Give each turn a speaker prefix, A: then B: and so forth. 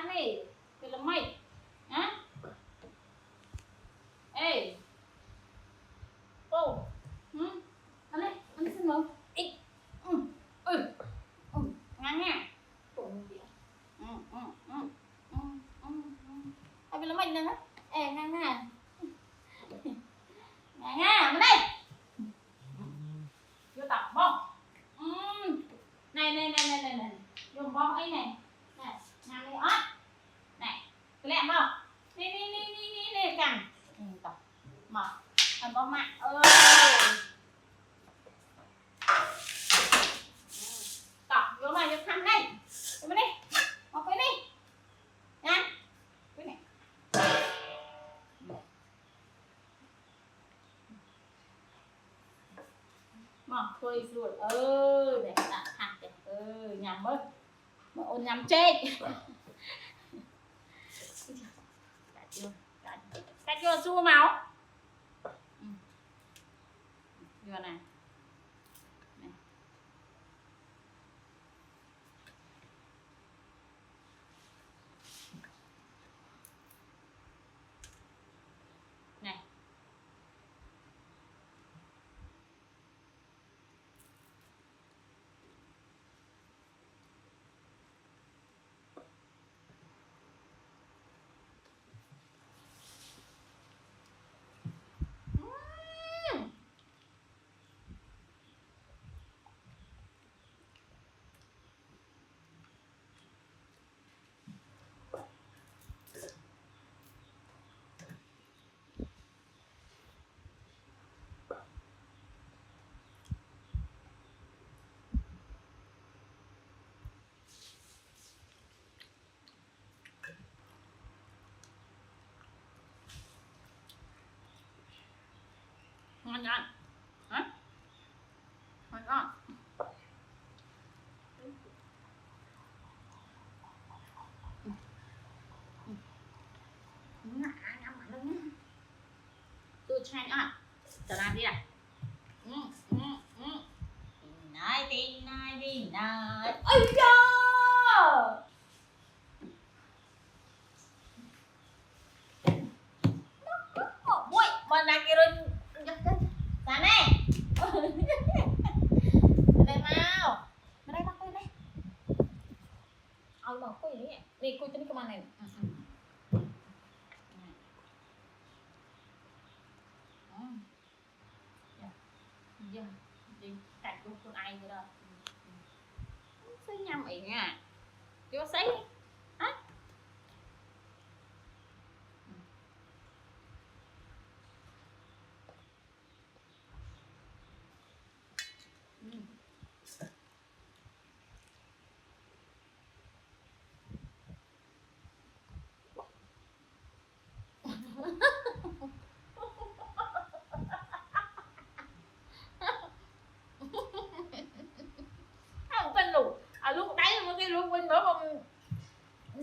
A: ăn đi cái là mày hả ê ô ăn đây ăn xin mời ê ngang nha cái là mày nữa ê ngang nha ngang nha bên đây vô tập bông này vô bông ấy này này ngang đi ót này cái lẹm không đi cằn tập mở ăn bông mạng ơi tập vô này vô thăm đây vô bên đây một cái đi nha cái này mà thôi rồi để đặt hạt để nhầm ơi mà ôn nhầm chết cắt vô xua máu vô này này ngon ngon hả ngon ngon tôi chanh á trở làm đi à nói đi nói ơi da mũi mà này kia rồi Sàn này đây mau đây mắc đây ôi mà khui này đi khui cho cái con này